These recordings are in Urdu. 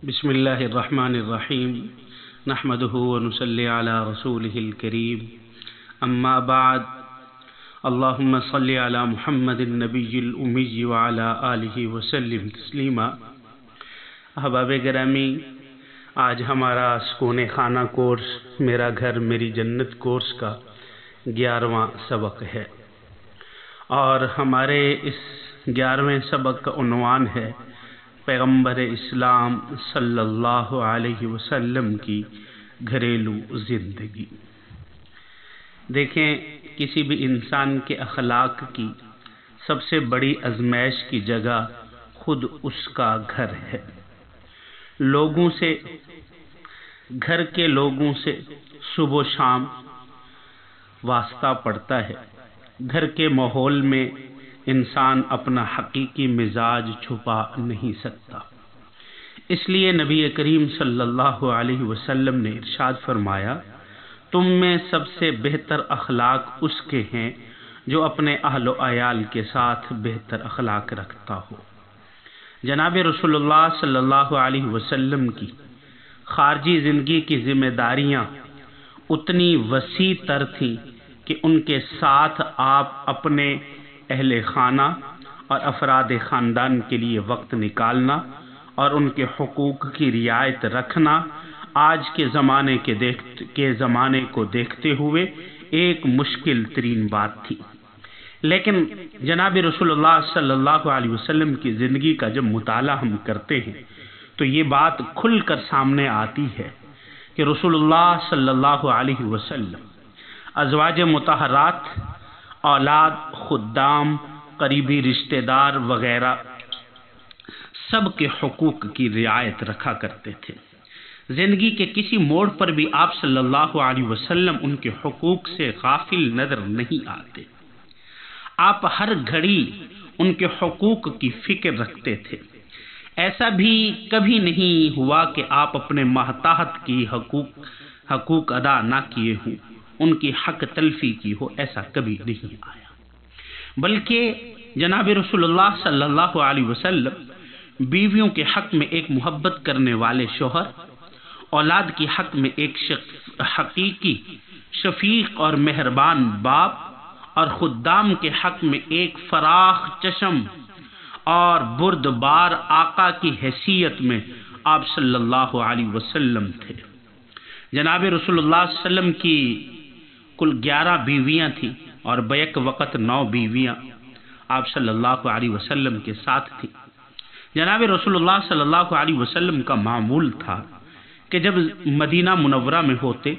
بسم اللہ الرحمن الرحیم نحمده ونصلی علی رسوله الکریم اما بعد اللہم صلی علی محمد النبی الامی وعلی آلہ وسلم تسلیما۔ احباب گرامی، آج ہمارا سکون خانہ کورس میرا گھر میری جنت کورس کا 11واں سبق ہے، اور ہمارے اس 11ویں سبق کا عنوان ہے پیغمبر اسلام صلی اللہ علیہ وسلم کی گھریلو زندگی۔ دیکھیں، کسی بھی انسان کے اخلاق کی سب سے بڑی آزمائش کی جگہ خود اس کا گھر ہے۔ لوگوں سے، گھر کے لوگوں سے صبح و شام واسطہ پڑتا ہے۔ گھر کے ماحول میں انسان اپنا حقیقی مزاج چھپا نہیں سکتا۔ اس لیے نبی کریم صلی اللہ علیہ وسلم نے ارشاد فرمایا، تم میں سب سے بہتر اخلاق اس کے ہیں جو اپنے اہل و عیال کے ساتھ بہتر اخلاق رکھتا ہو۔ جناب رسول اللہ صلی اللہ علیہ وسلم کی خارجی زندگی کی ذمہ داریاں اتنی وسیع تر تھیں کہ ان کے ساتھ آپ اپنے اہل خانہ اور افراد خاندان کے لیے وقت نکالنا اور ان کے حقوق کی رعایت رکھنا آج کے زمانے کو دیکھتے ہوئے ایک مشکل ترین بات تھی۔ لیکن جناب رسول اللہ صلی اللہ علیہ وسلم کی زندگی کا جب مطالعہ ہم کرتے ہیں تو یہ بات کھل کر سامنے آتی ہے کہ رسول اللہ صلی اللہ علیہ وسلم ازواج مطہرات، اولاد، خدام، قریبی رشتہ دار وغیرہ سب کے حقوق کی رعایت رکھا کرتے تھے۔ زندگی کے کسی موڑ پر بھی آپ صلی اللہ علیہ وسلم ان کے حقوق سے غافل نظر نہیں آتے۔ آپ ہر گھڑی ان کے حقوق کی فکر رکھتے تھے۔ ایسا بھی کبھی نہیں ہوا کہ آپ اپنے ماتحت کی حقوق ادا نہ کیے ہوں، ان کی حق تلفی کی ہو، ایسا کبھی نہیں آیا۔ بلکہ جناب رسول اللہ صلی اللہ علیہ وسلم بیویوں کے حق میں ایک محبت کرنے والے شوہر، اولاد کی حق میں ایک حقیقی شفیق اور مہربان باپ، اور خدام کے حق میں ایک فراخ چشم اور بردبار آقا کی حیثیت میں آپ صلی اللہ علیہ وسلم تھے۔ جناب رسول اللہ صلی اللہ علیہ وسلم کی کل 11 بیویاں تھیں اور بیک وقت 9 بیویاں آپ صلی اللہ علیہ وسلم کے ساتھ تھیں۔ جناب رسول اللہ صلی اللہ علیہ وسلم کا معمول تھا کہ جب مدینہ منورہ میں ہوتے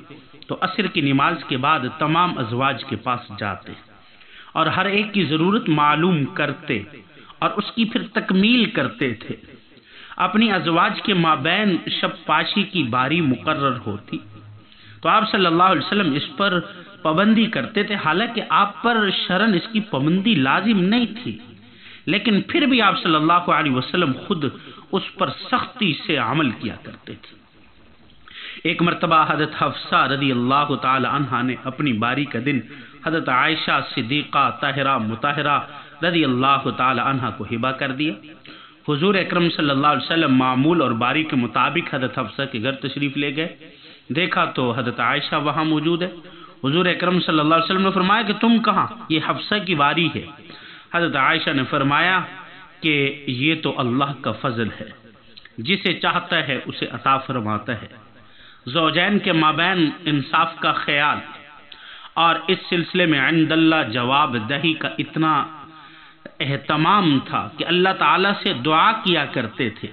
تو عصر کی نماز کے بعد تمام ازواج کے پاس جاتے اور ہر ایک کی ضرورت معلوم کرتے اور اس کی پھر تکمیل کرتے تھے۔ اپنی ازواج کے مابین شب پاشی کی باری مقرر ہوتی تو آپ صلی اللہ علیہ وسلم اس پر پابندی کرتے تھے، حالانکہ آپ پر شرعاً اس کی پابندی لازم نہیں تھی، لیکن پھر بھی آپ صلی اللہ علیہ وسلم خود اس پر سختی سے عمل کیا کرتے تھے۔ ایک مرتبہ حضرت حفصہ رضی اللہ تعالی عنہا نے اپنی باری کا دن حضرت عائشہ صدیقہ طاہرہ مطہرہ رضی اللہ تعالی عنہا کو ہبہ کر دیا۔ حضور اکرم صلی اللہ علیہ وسلم معمول اور باری کے مطابق حضرت حفصہ کے گھر تشریف لے گئے۔ دیکھا تو حضرت عائشہ وہاں موجود ہے۔ حضور اکرم صلی اللہ علیہ وسلم نے فرمایا کہ تم کہاں؟ یہ حفصہ کی باری ہے۔ حضرت عائشہ نے فرمایا کہ یہ تو اللہ کا فضل ہے، جسے چاہتا ہے اسے عطا فرماتا ہے۔ زوجین کے مابین انصاف کا خیال اور اس سلسلے میں عند اللہ جواب دہی کا اتنا اہتمام تھا کہ اللہ تعالیٰ سے دعا کیا کرتے تھے۔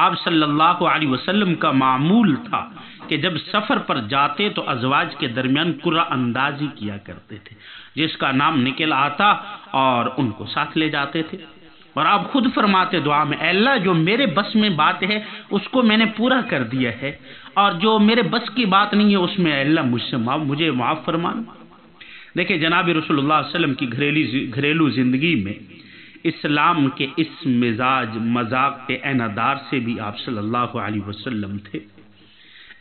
آپ صلی اللہ علیہ وسلم کا معمول تھا کہ جب سفر پر جاتے تو ازواج کے درمیان قرعہ اندازی کیا کرتے تھے، جس کا نام نکل آتا اور ان کو ساتھ لے جاتے تھے۔ اور آپ خود فرماتے دعا میں، اے اللہ جو میرے بس میں بات ہے اس کو میں نے پورا کر دیا ہے، اور جو میرے بس کی بات نہیں ہے اس میں اے اللہ مجھے معاف فرمانا۔ دیکھیں، جناب رسول اللہ صلی اللہ علیہ وسلم کی گھریلو زندگی میں اسلام کے اس مزاج مذاق کے عینادار سے بھی آپ صلی اللہ علیہ وسلم تھے،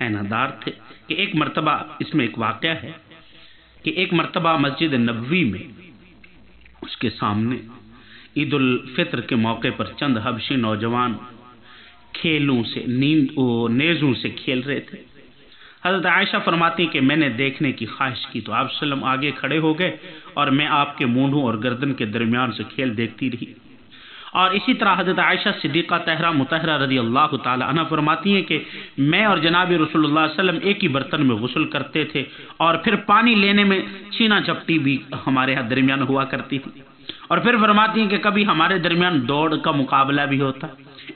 عینادار تھے کہ ایک مرتبہ، اس میں ایک واقعہ ہے کہ ایک مرتبہ مسجد نبوی میں اس کے سامنے عید الفطر کے موقع پر چند حبشی نوجوان کھیلوں سے نیزوں سے کھیل رہے تھے۔ حضرت عائشہ فرماتی کہ میں نے دیکھنے کی خواہش کی تو آپ صلی اللہ علیہ وسلم آگے کھڑے ہو گئے اور میں آپ کے مونڈھوں اور گردن کے درمیان سے کھیل دیکھتی رہی۔ اور اسی طرح حضرت عائشہ صدیقہ طاہرہ مطہرہ رضی اللہ تعالی عنہ فرماتی ہیں کہ میں اور جناب رسول اللہ صلی اللہ علیہ وسلم ایک ہی برتن میں غسل کرتے تھے، اور پھر پانی لینے میں چھینا جھپٹی بھی ہمارے ہاں درمیان ہوا کرتی تھی۔ اور پھر فرماتی ہیں کہ کبھی ہمارے درمیان دوڑ کا مقابلہ بھی ہوتا۔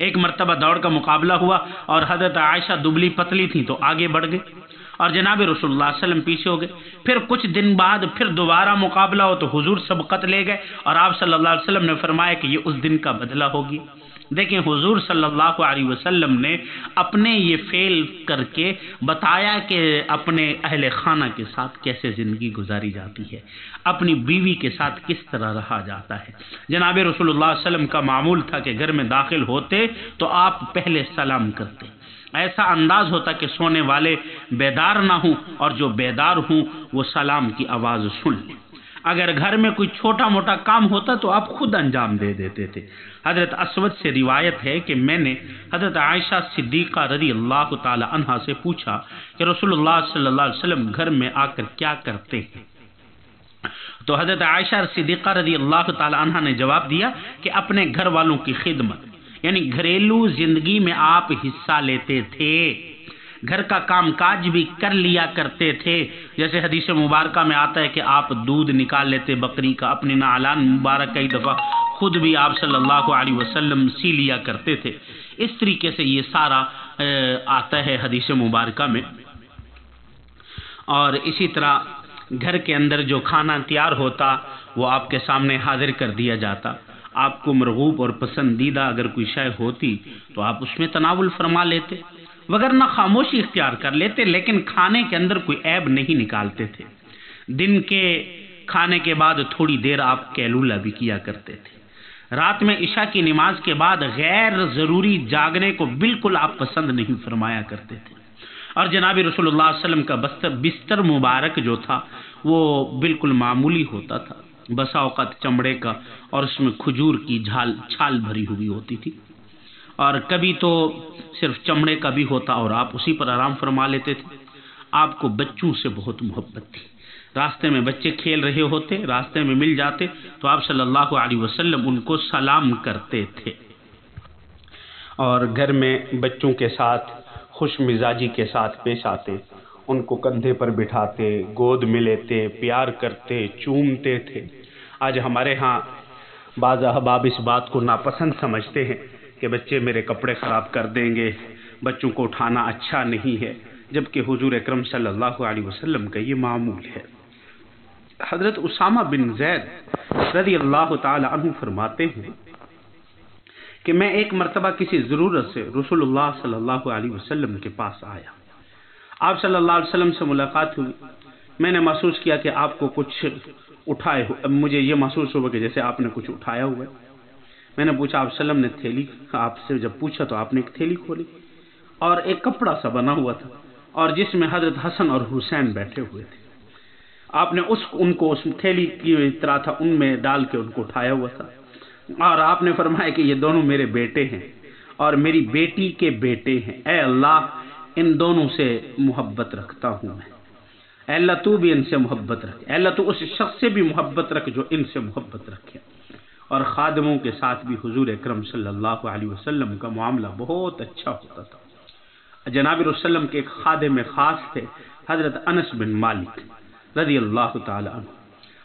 ایک مرتبہ دوڑ کا مقابلہ ہوا اور حضرت عائشہ دبلی پتلی تھی تو آگے بڑھ گئے اور جناب رسول اللہ صلی اللہ علیہ وسلم پیچھے ہو گئے۔ پھر کچھ دن بعد پھر دوبارہ مقابلہ ہو تو حضور سبقت لے گئے اور آپ صلی اللہ علیہ وسلم نے فرمایا کہ یہ اس دن کا بدلہ ہوگی۔ دیکھیں حضور صلی اللہ علیہ وسلم نے اپنے یہ فعل کر کے بتایا کہ اپنے اہل خانہ کے ساتھ کیسے زندگی گزاری جاتی ہے، اپنی بیوی کے ساتھ کس طرح رہا جاتا ہے۔ جناب رسول اللہ صلی اللہ علیہ وسلم کا معمول تھا کہ گھر میں داخل ہوتے تو آپ پہلے سلام کرتے، ایسا انداز ہوتا کہ سونے والے بیدار نہ ہوں اور جو بیدار ہوں وہ سلام کی آواز سن لیں۔ اگر گھر میں کوئی چھوٹا موٹا کام ہوتا تو آپ خود انجام دے دیتے تھے۔ حضرت اسود سے روایت ہے کہ میں نے حضرت عائشہ صدیقہ رضی اللہ تعالی عنہا سے پوچھا کہ رسول اللہ صلی اللہ علیہ وسلم گھر میں آ کر کیا کرتے ہیں؟ تو حضرت عائشہ صدیقہ رضی اللہ تعالی عنہا نے جواب دیا کہ اپنے گھر والوں کی خدمت، یعنی گھریلو زندگی میں آپ حصہ لیتے تھے، گھر کا کام کاج بھی کر لیا کرتے تھے۔ جیسے حدیث مبارکہ میں آتا ہے کہ آپ دودھ نکال لیتے بکری کا، اپنی نعلان مبارک کئی دفعہ خود بھی آپ صلی اللہ علیہ وسلم سی لیا کرتے تھے۔ اس طریقے سے یہ سارا آتا ہے حدیث مبارکہ میں۔ اور اسی طرح گھر کے اندر جو کھانا تیار ہوتا وہ آپ کے سامنے حاضر کر دیا جاتا۔ آپ کو مرغوب اور پسندیدہ اگر کوئی شے ہوتی تو آپ اس میں تناول فرما لیتے، وگرنہ خاموشی اختیار کر لیتے، لیکن کھانے کے اندر کوئی عیب نہیں نکالتے تھے۔ دن کے کھانے کے بعد تھوڑی دیر آپ کیلولہ بھی کیا کرتے تھے۔ رات میں عشاء کی نماز کے بعد غیر ضروری جاگنے کو بالکل آپ پسند نہیں فرمایا کرتے تھے۔ اور جناب رسول اللہ صلی اللہ علیہ وسلم کا بستر مبارک جو تھا وہ بالکل معمولی ہوتا تھا، بسا اوقات چمڑے کا، اور اس میں کھجور کی چھال بھری ہوئی ہوتی تھی، اور کبھی تو صرف چمڑے کا بھی ہوتا اور آپ اسی پر آرام فرما لیتے تھے۔ آپ کو بچوں سے بہت محبت تھی، راستے میں بچے کھیل رہے ہوتے، راستے میں مل جاتے تو آپ صلی اللہ علیہ وسلم ان کو سلام کرتے تھے، اور گھر میں بچوں کے ساتھ خوش مزاجی کے ساتھ پیش آتے، ان کو کندھے پر بٹھاتے، گود میں لیتے، پیار کرتے، چومتے تھے۔ آج ہمارے ہاں بعض احباب اس بات کو ناپسند سمجھتے ہیں کہ بچے میرے کپڑے خراب کر دیں گے، بچوں کو اٹھانا اچھا نہیں ہے، جبکہ حضور اکرم صلی اللہ علیہ وسلم کا یہ معمول ہے۔ حضرت اسامہ بن زید رضی اللہ تعالی عنہ فرماتے ہیں کہ میں ایک مرتبہ کسی ضرورت سے رسول اللہ صلی اللہ علیہ وسلم کے پاس آیا، آپ صلی اللہ علیہ وسلم سے ملاقات ہوئی، میں نے محسوس کیا کہ آپ کو کچھ اٹھائے ہوئے، مجھے یہ محسوس ہوا کہ جیسے آپ نے کچھ اٹھایا ہوا ہے۔ میں نے پوچھا، آپ صلی اللہ علیہ وسلم نے تھیلی، آپ سے جب پوچھا تو آپ نے ایک تھیلی کھولی اور ایک کپڑا سا بنا ہوا تھا اور جس میں حضرت حسن اور حسین بیٹھے ہوئے تھے، آپ نے ان کو اس تھیلی کی طرح تھا ان میں ڈال کے ان کو اٹھایا ہوا تھا، اور آپ نے فرمایا کہ یہ دونوں میرے بیٹے ہیں اور میری بیٹی کے بیٹے ہیں، اے اللہ ان دونوں سے محبت رکھتا ہوں میں، اے اللہ تو بھی ان سے محبت رکھ، اے اللہ تو اس شخص سے بھی محبت رکھ جو ان سے محبت رکھے۔ اور خادموں کے ساتھ بھی حضور اکرم صلی اللہ علیہ وسلم کا معاملہ بہت اچھا ہوتا تھا۔ جناب رسول اللہ وسلم کے ایک خادم خاص تھے حضرت انس بن مالک رضی اللہ تعالی عنہ۔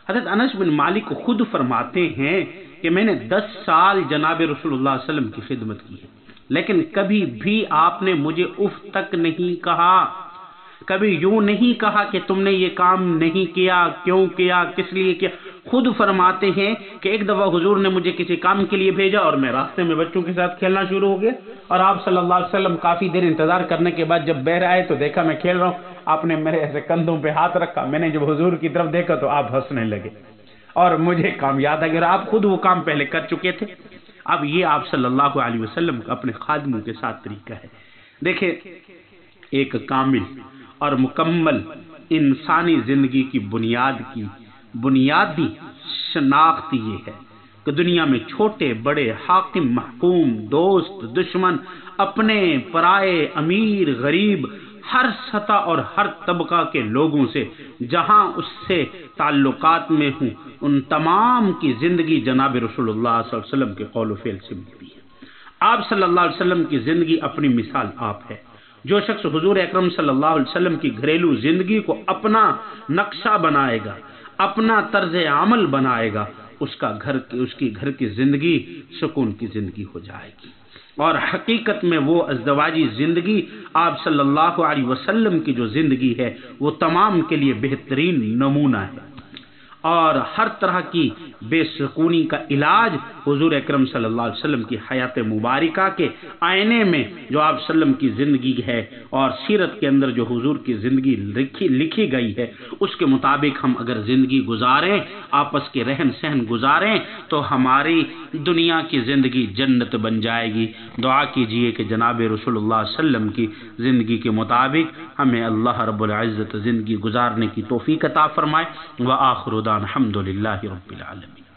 حضرت انس بن مالک خود فرماتے ہیں کہ میں نے 10 سال جناب رسول اللہ صلی اللہ علیہ وسلم کی خدمت کی ہے، لیکن کبھی بھی آپ نے مجھے اف تک نہیں کہا، کبھی یوں نہیں کہا کہ تم نے یہ کام نہیں کیا، کیوں کیا، کس لیے کیا۔ خود فرماتے ہیں کہ ایک دفعہ حضور نے مجھے کسی کام کے لیے بھیجا اور میں راستے میں بچوں کے ساتھ کھیلنا شروع ہو گیا، اور آپ صلی اللہ علیہ وسلم کافی دیر انتظار کرنے کے بعد جب بہر آئے تو دیکھا میں کھیل رہا ہوں، آپ نے میرے ایسے کندھوں پہ ہاتھ رکھا، میں نے جب حضور کی طرف دیکھا تو آپ ہنسنے لگے، اور مجھے کام یاد آ گیا، آپ خود وہ کام پہلے کر چکے تھے۔ اب یہ آپ صلی اللہ علیہ وسلم کا اپنے خادموں کے ساتھ طریقہ ہے۔ دیکھیں، ایک کامل اور مکمل انسانی زندگی کی بنیادی شناخت یہ ہے کہ دنیا میں چھوٹے بڑے، حاکم محکوم، دوست دشمن، اپنے پرائے، امیر غریب، ہر سطح اور ہر طبقہ کے لوگوں سے جہاں اس سے تعلقات میں ہوں، ان تمام کی زندگی جناب رسول اللہ صلی اللہ علیہ وسلم کے قول و فعل سے ملتی ہے۔ آپ صلی اللہ علیہ وسلم کی زندگی اپنی مثال آپ ہے۔ جو شخص حضور اکرم صلی اللہ علیہ وسلم کی گھریلو زندگی کو اپنا نقشہ بنائے گا، اپنا طرز عمل بنائے گا، اس کی گھر کی زندگی سکون کی زندگی ہو جائے گی۔ اور حقیقت میں وہ ازدواجی زندگی آپ صلی اللہ علیہ وسلم کی جو زندگی ہے وہ تمام کے لیے بہترین نمونہ ہے، اور ہر طرح کی بے سکونی کا علاج حضور اکرم صلی اللہ علیہ وسلم کی حیات مبارکہ کے آئینے میں جو آپ صلی اللہ علیہ وسلم کی زندگی ہے اور سیرت کے اندر جو حضور کی زندگی لکھی گئی ہے اس کے مطابق ہم اگر زندگی گزاریں، آپس کے رہن سہن گزاریں، تو ہماری دنیا کی زندگی جنت بن جائے گی۔ دعا کیجئے کہ جناب رسول اللہ صلی اللہ علیہ وسلم کی زندگی کے مطابق ہمیں اللہ رب العزت زندگی گزارنے کی توفیق عطا فرمائے۔ وآخر دعوانا الحمد للہ رب العالمین۔